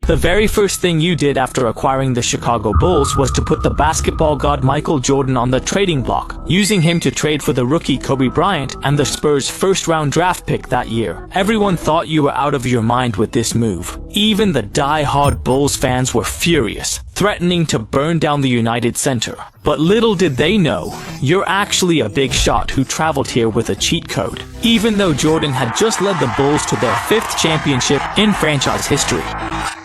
The very first thing you did after acquiring the Chicago Bulls was to put the basketball god Michael Jordan on the trading block, using him to trade for the rookie Kobe Bryant and the Spurs' first-round draft pick that year. Everyone thought you were out of your mind with this move. Even the die-hard Bulls fans were furious, threatening to burn down the United Center. But little did they know, you're actually a big shot who traveled here with a cheat code, even though Jordan had just led the Bulls to their 5th championship in franchise history.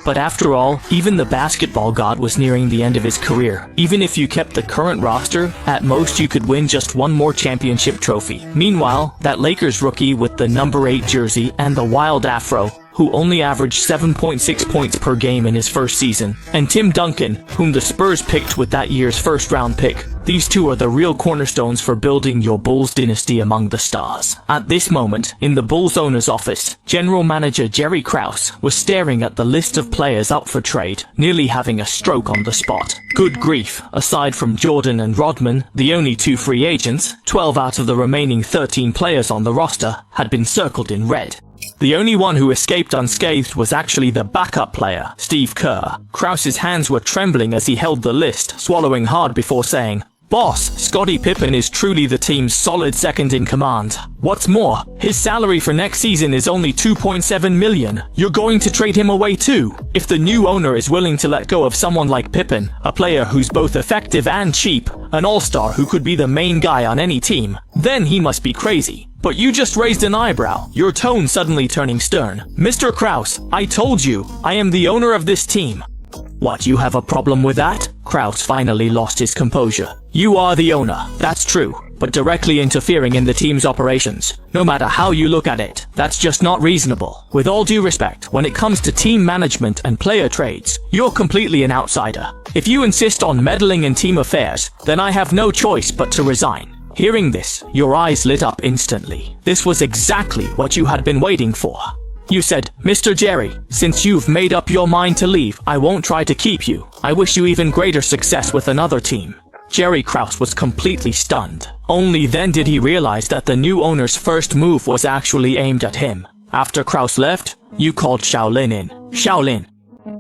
But after all, even the basketball god was nearing the end of his career. Even if you kept the current roster, at most you could win just one more championship trophy. Meanwhile, that Lakers rookie with the number 8 jersey and the wild afro, who only averaged 7.6 points per game in his first season, and Tim Duncan, whom the Spurs picked with that year's first-round pick. These two are the real cornerstones for building your Bulls dynasty among the stars. At this moment, in the Bulls owner's office, General Manager Jerry Krause was staring at the list of players up for trade, nearly having a stroke on the spot. Good grief, aside from Jordan and Rodman, the only 2 free agents, 12 out of the remaining 13 players on the roster had been circled in red. The only one who escaped unscathed was actually the backup player, Steve Kerr. Krause's hands were trembling as he held the list, swallowing hard before saying, "Boss, Scottie Pippen is truly the team's solid second in command. What's more, his salary for next season is only $2.7 million. You're going to trade him away too? If the new owner is willing to let go of someone like Pippen, a player who's both effective and cheap, an all-star who could be the main guy on any team, then he must be crazy." But you just raised an eyebrow, your tone suddenly turning stern. "Mr. Krause, I told you, I am the owner of this team." "What, you have a problem with that?" Krause finally lost his composure. "You are the owner, that's true, but directly interfering in the team's operations, no matter how you look at it, that's just not reasonable. With all due respect, when it comes to team management and player trades, you're completely an outsider. If you insist on meddling in team affairs, then I have no choice but to resign." Hearing this, your eyes lit up instantly. This was exactly what you had been waiting for. You said, "Mr. Jerry, since you've made up your mind to leave, I won't try to keep you. I wish you even greater success with another team." Jerry Krause was completely stunned. Only then did he realize that the new owner's first move was actually aimed at him. After Krause left, you called Shaolin in. "Shaolin,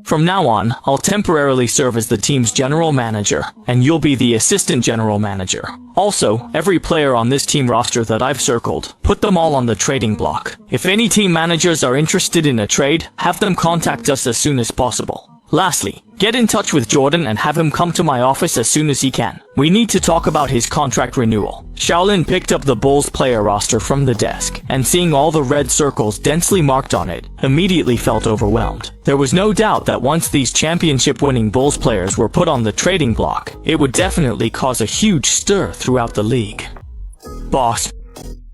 from now on, I'll temporarily serve as the team's general manager, and you'll be the assistant general manager. Also, every player on this team roster that I've circled, put them all on the trading block. If any team managers are interested in a trade, have them contact us as soon as possible. Lastly, get in touch with Jordan and have him come to my office as soon as he can. We need to talk about his contract renewal." Shaolin picked up the Bulls player roster from the desk, and seeing all the red circles densely marked on it, immediately felt overwhelmed. There was no doubt that once these championship-winning Bulls players were put on the trading block, it would definitely cause a huge stir throughout the league. "Boss,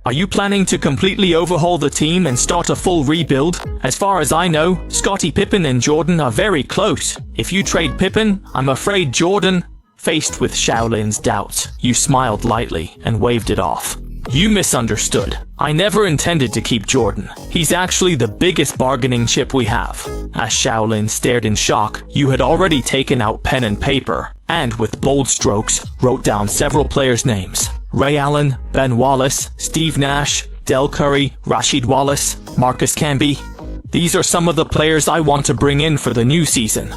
are you planning to completely overhaul the team and start a full rebuild? As far as I know, Scottie Pippen and Jordan are very close. If you trade Pippen, I'm afraid Jordan..." Faced with Shaolin's doubts, you smiled lightly and waved it off. "You misunderstood. I never intended to keep Jordan. He's actually the biggest bargaining chip we have." As Shaolin stared in shock, you had already taken out pen and paper, and with bold strokes, wrote down several players' names. Ray Allen, Ben Wallace, Steve Nash, Del Curry, Rasheed Wallace, Marcus Camby. These are some of the players I want to bring in for the new season.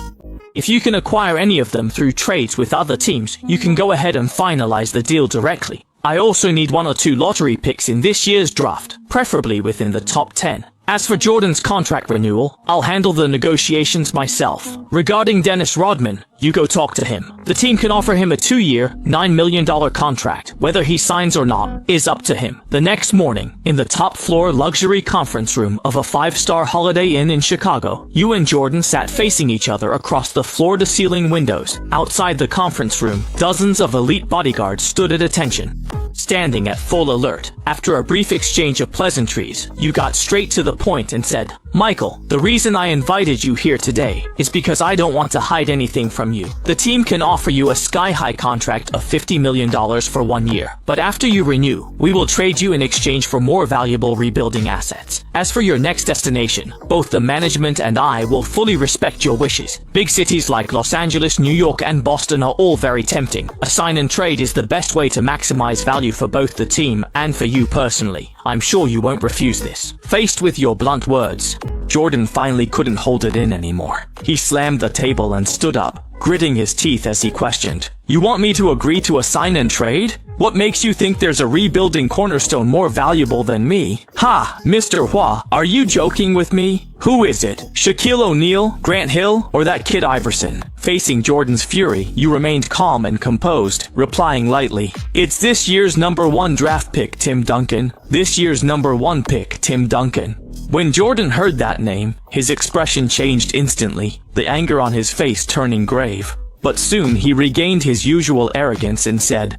If you can acquire any of them through trades with other teams, you can go ahead and finalize the deal directly. I also need 1 or 2 lottery picks in this year's draft, preferably within the top 10. As for Jordan's contract renewal, I'll handle the negotiations myself. Regarding Dennis Rodman, you go talk to him. The team can offer him a 2-year, $9 million contract. Whether he signs or not is up to him. The next morning, in the top-floor luxury conference room of a 5-star Holiday Inn in Chicago, you and Jordan sat facing each other across the floor-to-ceiling windows. Outside the conference room, dozens of elite bodyguards stood at attention, standing at full alert. After a brief exchange of pleasantries, you got straight to the point and said, "Michael, the reason I invited you here today is because I don't want to hide anything from you. The team can offer you a sky-high contract of $50 million for 1 year, but after you renew, we will trade you in exchange for more valuable rebuilding assets. As for your next destination, both the management and I will fully respect your wishes. Big cities like Los Angeles, New York, and Boston are all very tempting. A sign and trade is the best way to maximize value for both the team and for you personally. I'm sure you won't refuse this." Faced with your blunt words, Jordan finally couldn't hold it in anymore. He slammed the table and stood up, gritting his teeth as he questioned, "You want me to agree to a sign and trade? What makes you think there's a rebuilding cornerstone more valuable than me? Ha, Mr. Hua, are you joking with me? Who is it? Shaquille O'Neal, Grant Hill, or that kid Iverson?" Facing Jordan's fury, you remained calm and composed, replying lightly, "It's this year's #1 draft pick, Tim Duncan. This year's #1 pick, Tim Duncan." When Jordan heard that name, his expression changed instantly, the anger on his face turning grave. But soon he regained his usual arrogance and said,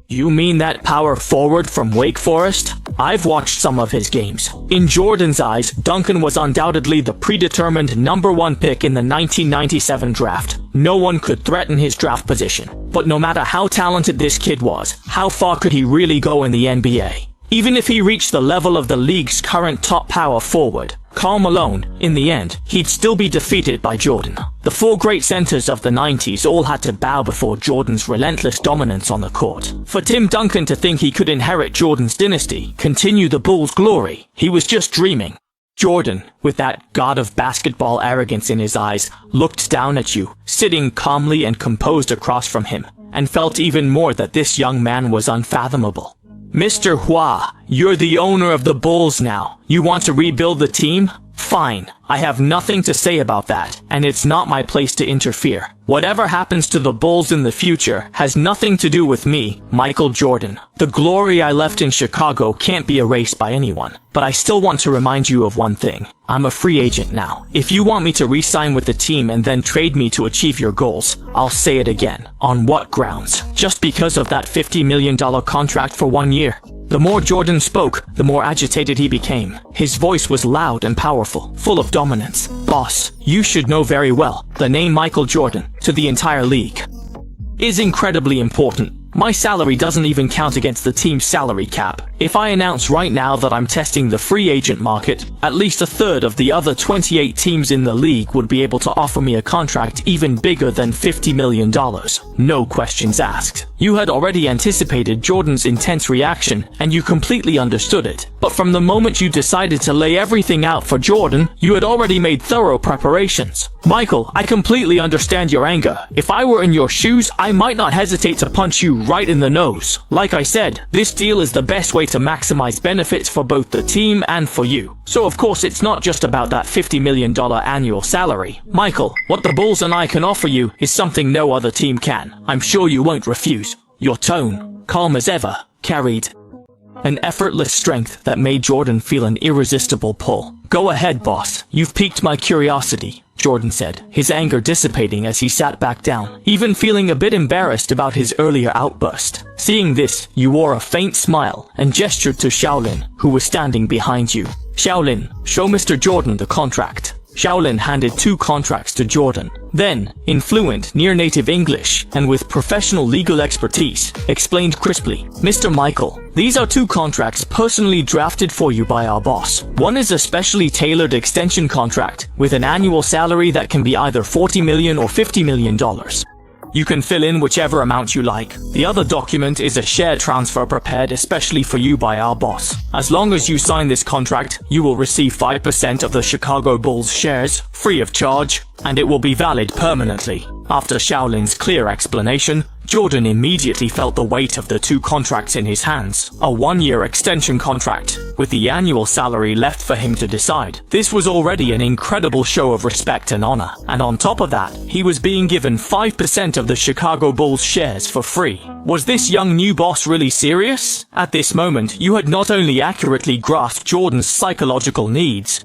"You mean that power forward from Wake Forest? I've watched some of his games." In Jordan's eyes, Duncan was undoubtedly the predetermined #1 pick in the 1997 draft. No one could threaten his draft position. But no matter how talented this kid was, how far could he really go in the NBA? Even if he reached the level of the league's current top power forward, Karl Malone, in the end, he'd still be defeated by Jordan. The four great centers of the 90s all had to bow before Jordan's relentless dominance on the court. For Tim Duncan to think he could inherit Jordan's dynasty, continue the Bulls' glory, he was just dreaming. Jordan, with that god of basketball arrogance in his eyes, looked down at you, sitting calmly and composed across from him, and felt even more that this young man was unfathomable. "Mr. Hua, you're the owner of the Bulls now. You want to rebuild the team? Fine. I have nothing to say about that, and it's not my place to interfere. Whatever happens to the Bulls in the future has nothing to do with me, Michael Jordan. The glory I left in Chicago can't be erased by anyone. But I still want to remind you of one thing. I'm a free agent now. If you want me to re-sign with the team and then trade me to achieve your goals, I'll say it again. On what grounds? Just because of that $50 million contract for 1 year?" The more Jordan spoke, the more agitated he became. His voice was loud and powerful, full of dominance. "Boss, you should know very well, the name Michael Jordan, to the entire league, is incredibly important. My salary doesn't even count against the team's salary cap. If I announce right now that I'm testing the free agent market, at least a third of the other 28 teams in the league would be able to offer me a contract even bigger than $50 million. No questions asked." You had already anticipated Jordan's intense reaction, and you completely understood it. But from the moment you decided to lay everything out for Jordan, you had already made thorough preparations. "Michael, I completely understand your anger. If I were in your shoes, I might not hesitate to punch you right in the nose. Like I said, this deal is the best way to maximize benefits for both the team and for you. So of course it's not just about that $50 million annual salary. Michael, what the Bulls and I can offer you is something no other team can. I'm sure you won't refuse." Your tone, calm as ever, carried an effortless strength that made Jordan feel an irresistible pull. "Go ahead, boss. You've piqued my curiosity," Jordan said, his anger dissipating as he sat back down, even feeling a bit embarrassed about his earlier outburst. Seeing this, you wore a faint smile and gestured to Shaolin, who was standing behind you. "Shaolin, show Mr. Jordan the contract." Shaolin handed 2 contracts to Jordan. Then, in fluent, near-native English, and with professional legal expertise, explained crisply, "Mr. Michael, these are 2 contracts personally drafted for you by our boss. One is a specially tailored extension contract, with an annual salary that can be either $40 million or $50 million. You can fill in whichever amount you like. The other document is a share transfer prepared especially for you by our boss. As long as you sign this contract, you will receive 5% of the Chicago Bulls shares, free of charge, and it will be valid permanently." After Shaolin's clear explanation, Jordan immediately felt the weight of the 2 contracts in his hands. A 1-year extension contract, with the annual salary left for him to decide. This was already an incredible show of respect and honor, and on top of that, he was being given 5% of the Chicago Bulls shares for free. Was this young new boss really serious? At this moment, you had not only accurately grasped Jordan's psychological needs,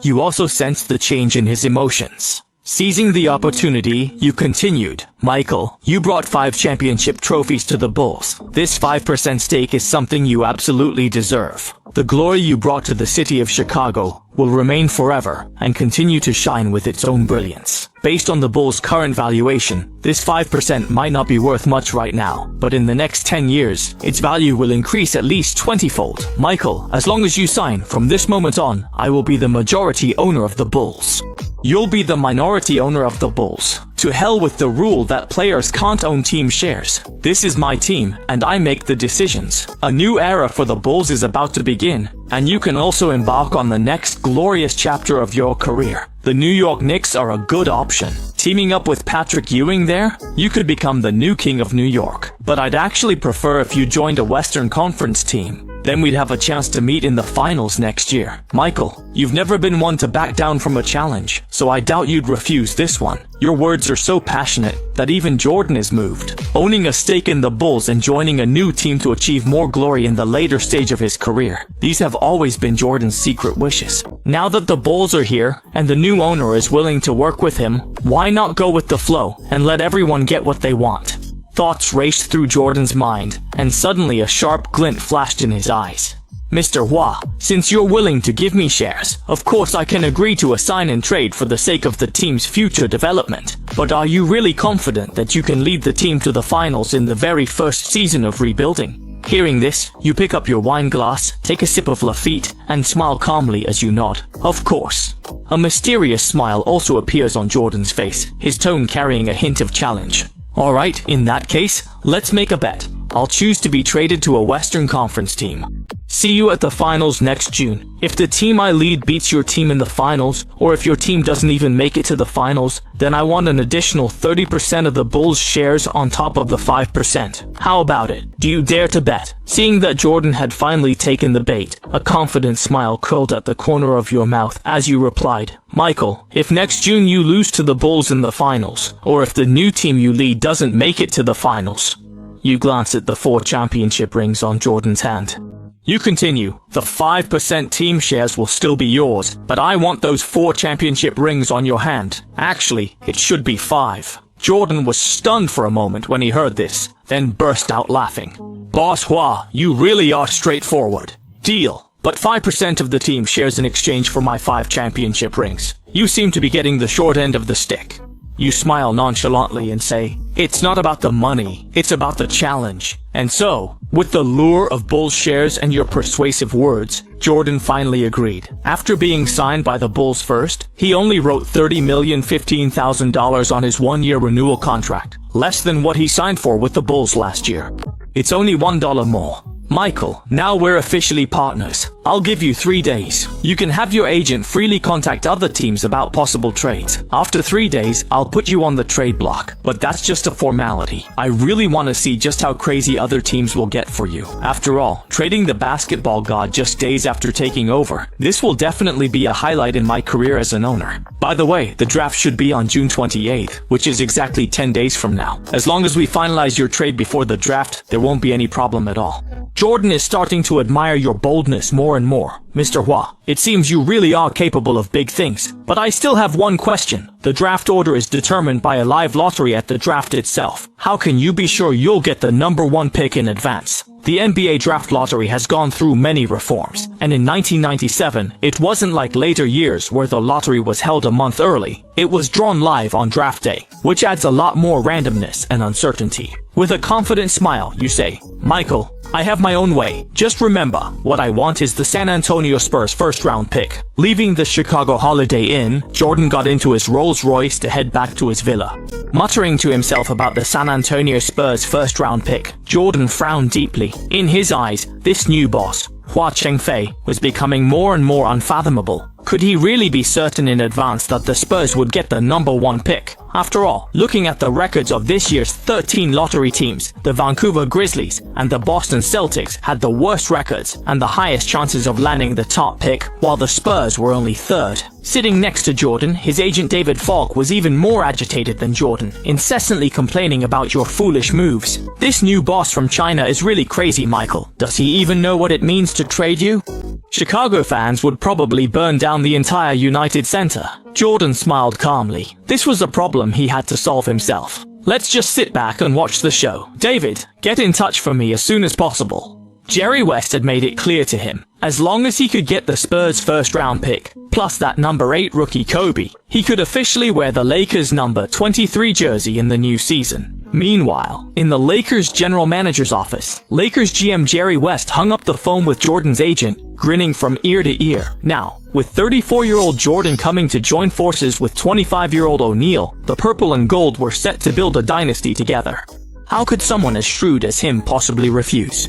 you also sensed the change in his emotions. Seizing the opportunity, you continued, "Michael, you brought 5 championship trophies to the Bulls. This 5% stake is something you absolutely deserve. The glory you brought to the city of Chicago will remain forever and continue to shine with its own brilliance. Based on the Bulls' current valuation, this 5% might not be worth much right now, but in the next 10 years, its value will increase at least 20-fold. Michael, as long as you sign, from this moment on, I will be the majority owner of the Bulls. You'll be the minority owner of the Bulls. To hell with the rule that players can't own team shares. This is my team, and I make the decisions. A new era for the Bulls is about to begin, and you can also embark on the next glorious chapter of your career. The New York Knicks are a good option. Teaming up with Patrick Ewing there, you could become the new king of New York. But I'd actually prefer if you joined a Western Conference team. Then we'd have a chance to meet in the finals next year. Michael, you've never been one to back down from a challenge, so I doubt you'd refuse this one. Your words are so passionate that even Jordan is moved. Owning a stake in the Bulls and joining a new team to achieve more glory in the later stage of his career. These have always been Jordan's secret wishes. Now that the Bulls are here and the new owner is willing to work with him, why not go with the flow and let everyone get what they want? Thoughts raced through Jordan's mind, and suddenly a sharp glint flashed in his eyes. Mr. Hua, since you're willing to give me shares, of course I can agree to a sign and trade for the sake of the team's future development. But are you really confident that you can lead the team to the finals in the very first season of rebuilding? Hearing this, you pick up your wine glass, take a sip of Lafite, and smile calmly as you nod. Of course. A mysterious smile also appears on Jordan's face, his tone carrying a hint of challenge. Alright, in that case, let's make a bet. I'll choose to be traded to a Western Conference team. See you at the finals next June. If the team I lead beats your team in the finals, or if your team doesn't even make it to the finals, then I want an additional 30% of the Bulls' shares on top of the 5%. How about it? Do you dare to bet? Seeing that Jordan had finally taken the bait, a confident smile curled at the corner of your mouth as you replied, Michael, if next June you lose to the Bulls in the finals, or if the new team you lead doesn't make it to the finals. You glance at the 4 championship rings on Jordan's hand. You continue, the 5% team shares will still be yours, but I want those 4 championship rings on your hand. Actually, it should be 5. Jordan was stunned for a moment when he heard this, then burst out laughing. Boss Hua, you really are straightforward. Deal. But 5% of the team shares in exchange for my 5 championship rings. You seem to be getting the short end of the stick. You smile nonchalantly and say, it's not about the money, it's about the challenge. And so, with the lure of Bulls shares and your persuasive words, Jordan finally agreed. After being signed by the Bulls first, he only wrote $30,015,000 on his 1-year renewal contract, less than what he signed for with the Bulls last year. It's only $1 more. Michael, now we're officially partners. I'll give you 3 days. You can have your agent freely contact other teams about possible trades. After 3 days, I'll put you on the trade block. But that's just a formality. I really want to see just how crazy other teams will get for you. After all, trading the basketball god just days after taking over. This will definitely be a highlight in my career as an owner. By the way, the draft should be on June 28th, which is exactly 10 days from now. As long as we finalize your trade before the draft, there won't be any problem at all. Jordan is starting to admire your boldness more and more. Mr. Hua, it seems you really are capable of big things. But I still have one question. The draft order is determined by a live lottery at the draft itself. How can you be sure you'll get the number 1 pick in advance? The NBA draft lottery has gone through many reforms, and in 1997, it wasn't like later years where the lottery was held a month early. It was drawn live on draft day, which adds a lot more randomness and uncertainty. With a confident smile, you say, Michael, I have my own way. Just remember, what I want is the San Antonio Spurs first-round pick. Leaving the Chicago Holiday Inn, Jordan got into his Rolls-Royce to head back to his villa. Muttering to himself about the San Antonio Spurs first-round pick, Jordan frowned deeply. In his eyes, this new boss, Hua Chengfei, was becoming more and more unfathomable. Could he really be certain in advance that the Spurs would get the number 1 pick? After all, looking at the records of this year's 13 lottery teams, the Vancouver Grizzlies and the Boston Celtics had the worst records and the highest chances of landing the top pick, while the Spurs were only 3rd. Sitting next to Jordan, his agent David Falk was even more agitated than Jordan, incessantly complaining about your foolish moves. This new boss from China is really crazy, Michael. Does he even know what it means to trade you? Chicago fans would probably burn down the entire United Center. Jordan smiled calmly. This was a problem he had to solve himself. Let's just sit back and watch the show. David, get in touch for me as soon as possible. Jerry West had made it clear to him, as long as he could get the Spurs first-round pick, plus that number 8 rookie Kobe, he could officially wear the Lakers number 23 jersey in the new season. Meanwhile, in the Lakers general manager's office, Lakers GM Jerry West hung up the phone with Jordan's agent, grinning from ear to ear. Now, With 34-year-old Jordan coming to join forces with 25-year-old O'Neal, the purple and gold were set to build a dynasty together. How could someone as shrewd as him possibly refuse?